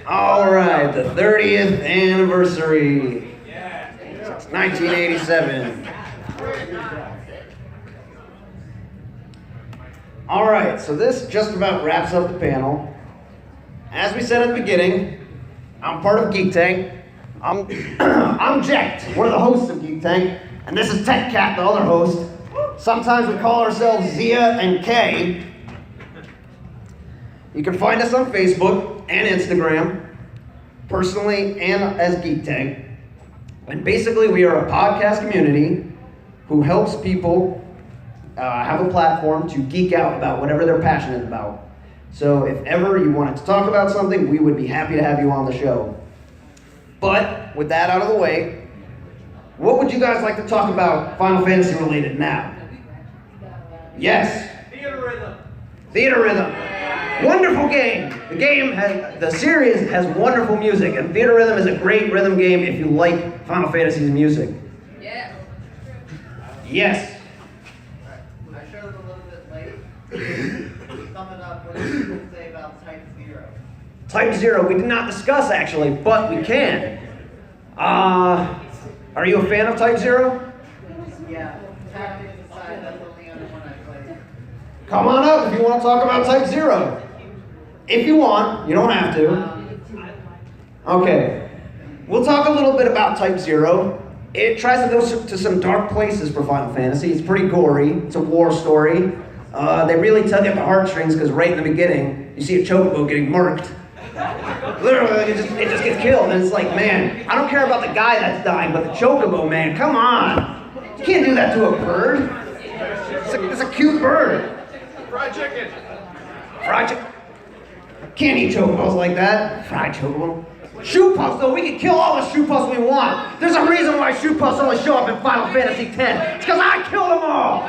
All right, the 30th anniversary. It's 1987. All right, so this just about wraps up the panel. As we said at the beginning, I'm part of Geek Tank. I'm Jack, one of the hosts of Geek Tank, and this is Tech Cat, the other host. Sometimes we call ourselves Zia and Kay. You can find us on Facebook and Instagram, personally and as Geek Tank. And basically, we are a podcast community who helps people have a platform to geek out about whatever they're passionate about. So if ever you wanted to talk about something, we would be happy to have you on the show. But with that out of the way, what would you guys like to talk about Final Fantasy related now? Yes. Theater Rhythm. Wonderful game. The series has wonderful music, and Theater Rhythm is a great rhythm game if you like Final Fantasy's music. Yes. Yes. I showed it a little bit late. Sum it up. What do people say about Type 0? Type 0, we did not discuss actually, but we can. Are you a fan of Type 0? Yeah. Tactics aside, that's the only other one I played. Come on up if you want to talk about Type 0. If you want, you don't have to. Okay. We'll talk a little bit about Type 0. It tries to go to some dark places for Final Fantasy. It's pretty gory. It's a war story. They really tug at the heartstrings because right in the beginning, you see a chocobo getting murked. Literally, it just gets killed. And it's like, man, I don't care about the guy that's dying, but the chocobo, man, come on. You can't do that to a bird. It's a cute bird. Fried chicken. Fried chicken. Can't eat chocobos like that. Fried chocobo. Shoe puffs, though, we can kill all the shoe puffs we want. There's a reason why shoe puffs only show up in Final Fantasy X. It's because I killed them all.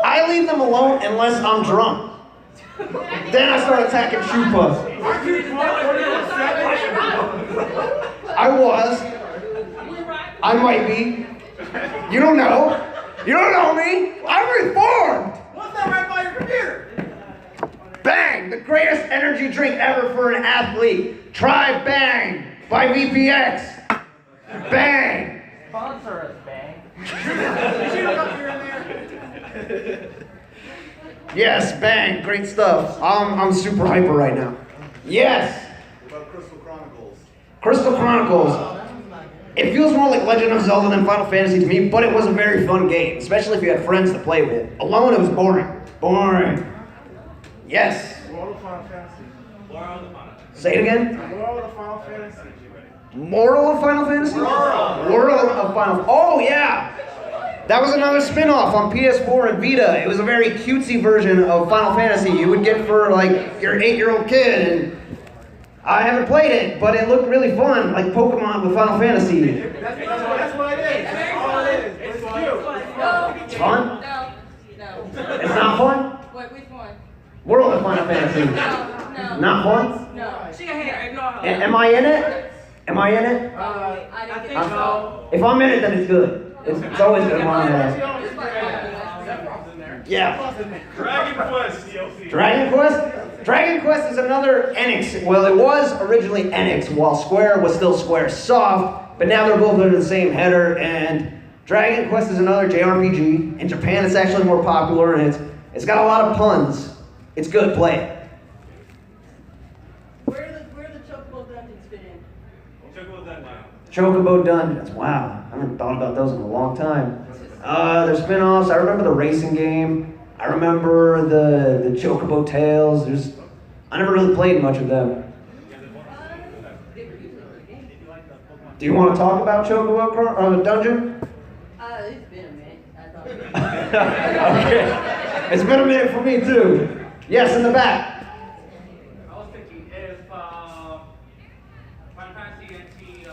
I leave them alone unless I'm drunk. Then I start attacking shoe puffs. I was. I might be. You don't know. You don't know me. I'm reformed. What's that right by your computer? Bang! The greatest energy drink ever for an athlete. Try Bang by VPX. Bang! Sponsor us, Bang. Yes, Bang, great stuff. I'm super hyper right now. Yes. What about Crystal Chronicles? Crystal Chronicles. It feels more like Legend of Zelda than Final Fantasy to me, but it was a very fun game, especially if you had friends to play with. Alone, it was boring. Boring. Yes. World of Final Fantasy. Say it again. World of Final Fantasy. Moral of Final Fantasy? World of Final. Oh yeah. That was another spin-off on PS4 and Vita. It was a very cutesy version of Final Fantasy you would get for like your 8-year-old kid. And I haven't played it, but it looked really fun, like Pokemon with Final Fantasy. That's what it is. That's all it is. It's cute. It's fun? No. It's not fun? What, which one? World of Final Fantasy. No. Not fun? No. She got hair, ignore her. Am I in it? Am I in it? I didn't think so. If I'm in it, then it's good. It's always good when I'm in it. Yeah. Dragon Quest DLC. Dragon Quest? Dragon Quest is another Enix. Well, it was originally Enix, while Square was still Square Soft, but now they're both under the same header, and Dragon Quest is another JRPG. In Japan, it's actually more popular, and it's got a lot of puns. It's good, play it. Where the Chocobo Dungeons fit in? Chocobo Dungeons, wow. I haven't thought about those in a long time. There's spin-offs. I remember the racing game. I remember the Chocobo Tales. I never really played much of them. Do you want to talk about Chocobo Dungeon? It's been a minute. Okay. It's been a minute for me too. Yes, in the back. I was thinking if Final Fantasy NT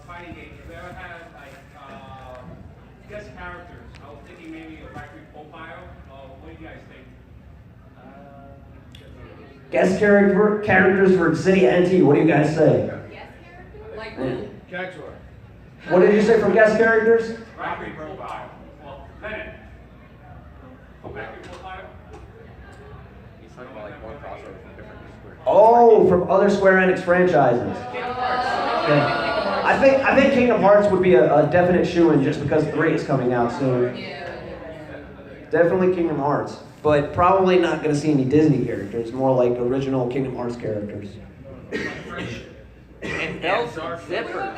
fighting game, if they ever had like guest characters, I was thinking maybe a factory profile. What do you guys think? Guest characters for City NT. What do you guys say? Like Cactuar. What did you say for guest characters? Factory profile. Well, Lennon. Factory profile. He's talking about like more crossover from different Square. Oh, from other Square Enix franchises. Okay. I think Kingdom Hearts would be a definite shoo-in just because 3 is coming out soon. Definitely Kingdom Hearts, but probably not going to see any Disney characters. More like original Kingdom Hearts characters. And belts are zippers.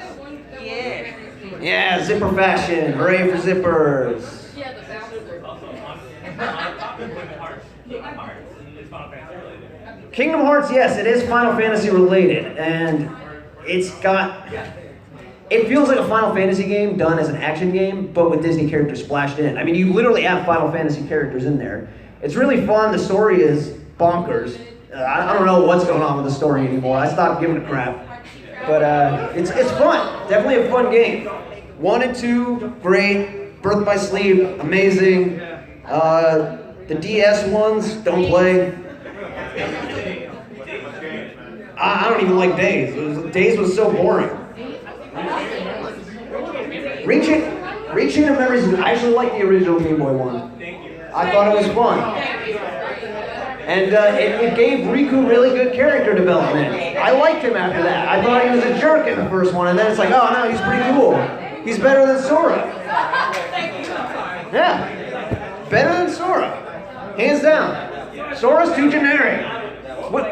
Yeah. Yeah, zipper fashion. Hooray for zippers. Yeah, the bouncer. Also, on topic with Hearts, Kingdom Hearts is Final Fantasy related. Kingdom Hearts, yes, it is Final Fantasy related, and it's got. It feels like a Final Fantasy game done as an action game, but with Disney characters splashed in. I mean, you literally have Final Fantasy characters in there. It's really fun. The story is bonkers. I don't know what's going on with the story anymore. I stopped giving a crap. But it's fun. Definitely a fun game. 1 and 2, great. Birth by Sleep, amazing. The DS ones, don't play. I don't even like Days. Days was so boring. Reaching to Memories, I actually like the original Game Boy one. I thought it was fun. And it gave Riku really good character development. I liked him after that. I thought he was a jerk in the first one, and then it's like, oh no, he's pretty cool. He's better than Sora. Yeah. Better than Sora. Hands down. Sora's too generic.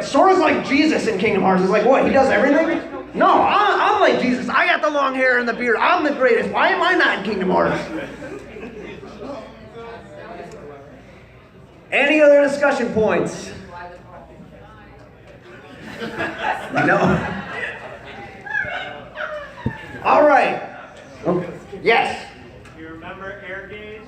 Sora's like Jesus in Kingdom Hearts. It's like, what, he does everything? No, I'm like Jesus. I got the long hair and the beard. I'm the greatest. Why am I not in Kingdom Hearts? Any other discussion points? No. All right. Yes. You remember Air Gaze?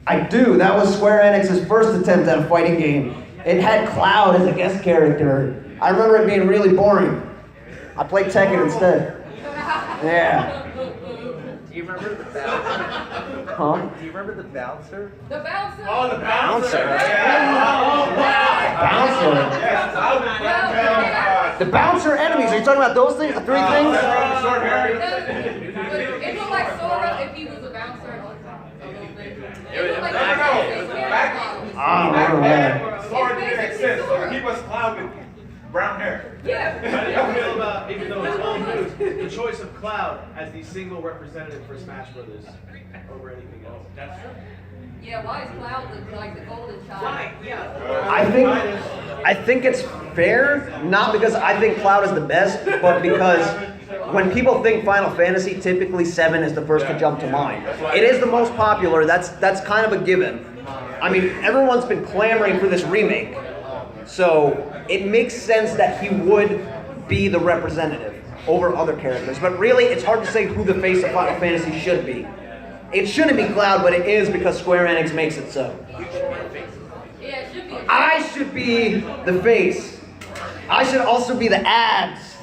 I do. That was Square Enix's first attempt at a fighting game. It had Cloud as a guest character. I remember it being really boring. I played Tekken instead. Yeah. Do you remember the bouncer? Huh? Do you remember the bouncer? The bouncer. Oh, the bouncer. Yeah. The bouncer enemies. Are you talking about those things? The 3 things? Short hair. It looked like Sora if he was a bouncer a little bit. It looked like I don't know. Sora didn't exist. He was Cloud with brown hair. Yeah. How do you feel about, even though it's old news, the choice of Cloud as the single representative for Smash Brothers over anything else? That's true. Yeah, why is Cloud like the golden child? Right, yeah. I think it's fair, not because I think Cloud is the best, but because when people think Final Fantasy, typically 7 is the first to jump to mind. It is the most popular, that's kind of a given. I mean, everyone's been clamoring for this remake, so it makes sense that he would be the representative over other characters. But really, it's hard to say who the face of Final Fantasy should be. It shouldn't be Cloud, but it is because Square Enix makes it so. Yeah, it should be. I should be the face. I should also be the abs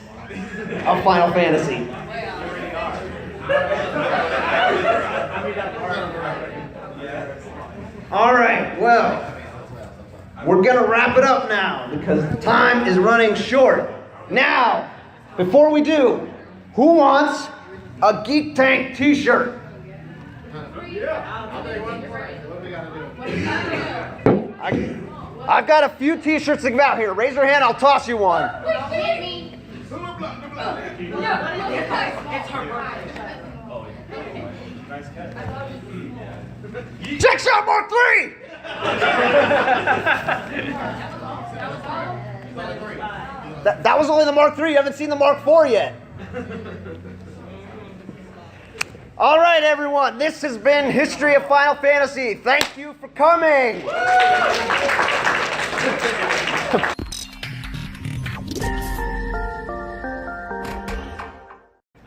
of Final Fantasy. All right, well, we're gonna wrap it up now because time is running short. Now, before we do, who wants a Geek Tank t-shirt? I've got a few t-shirts to give out here. Raise your hand, I'll toss you one. Check shot Mark 3! That was only the Mark 3. You haven't seen the Mark 4 yet. All right, everyone. This has been History of Final Fantasy. Thank you for coming.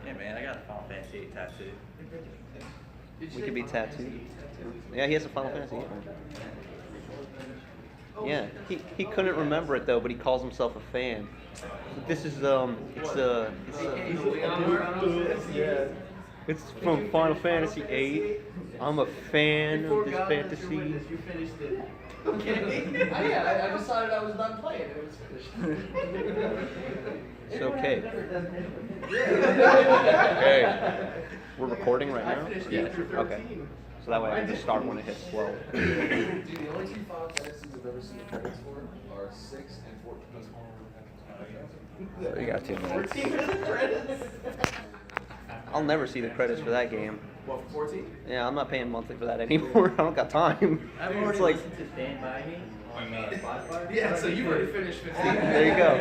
Yeah, man, I got a Final Fantasy 8 tattoo. We could be tattooed. Yeah, he has a Final Fantasy. Yeah, he couldn't remember it though, but he calls himself a fan. This is it's from Final Fantasy VIII. I'm a fan of this fantasy. You finished it. Okay. I decided I was done playing. It was finished. It's okay. Hey, we're recording right now? Yeah. Okay. So that way I can just start when it hits 12. Dude, the only two Final Fantasies I've ever seen credits for are 6 and 14. You got 2 minutes. I'll never see the credits for that game. What, for 14? Yeah, I'm not paying monthly for that anymore. I don't got time. I've already It's like, listened to Stand By Me on Spotify. Yeah, so you've already finished 15. there you go.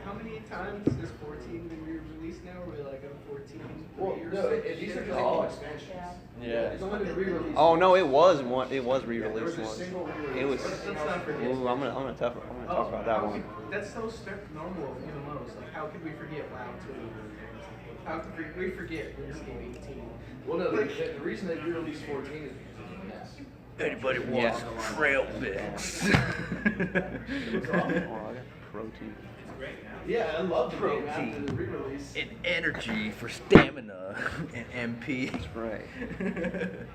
How many times is 14 been re-released now? Are we like on 14? Well, no, these are just all expansions. Yeah. It's only been re-released. Oh no, it was re-released There was a once. single re-release. It was. Let's not forget. Ooh, I'm gonna talk about that one. That's so normal of MMOs. Like, how could we forget WoW 2? How could we forget RuneScape 18? Well, no, the reason they re-released 14 is because of the mess. Anybody wants trail mix? Oh, I got protein. Yeah, I love the game after the re-release. And energy for stamina and MP. That's right. You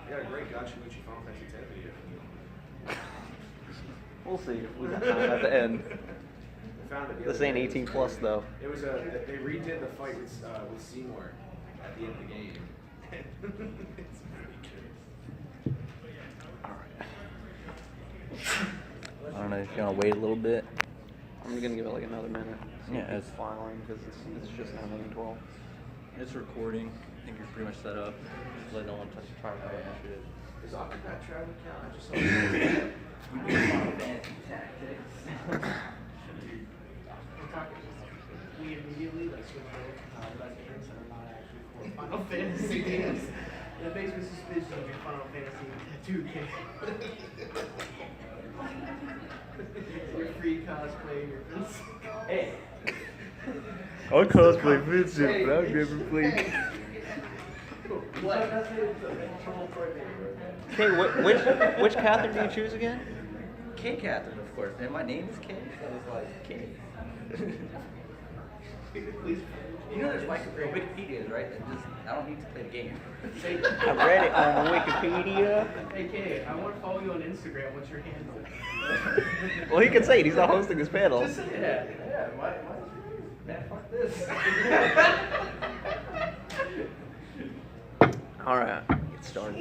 got a great Gachimuchi Final Fantasy 10 video. We'll see if we got time at the end. I found it the This other ain't day. 18 plus though. It was they redid the fight with Seymour at the end of the game. It's pretty good. I don't know if you're gonna wait a little bit. I'm gonna give it like another minute. Yeah, it's filing because it's just now 12. It's recording. I think you're pretty much set up. Just let no one touch the power and shit. Does Octopath Traveler count? I just saw We immediately like switched over to Final games that are not actually for Final Fantasy games. That makes me suspicious of your Final Fantasy 2 game. Your free cosplay, your Hey. I cosplay Vincent, but I've never played. What? Okay, which Catherine do you choose again? K Catherine, of course. And my name is K. So it's like K. You know there's Wikipedias, right? I don't need to play the game. I read it on Wikipedia. Hey K, I want to follow you on Instagram. What's your handle? Well, he can say it. He's not hosting this panel. Just say it. Yeah. Why man, fuck this. All right, get started.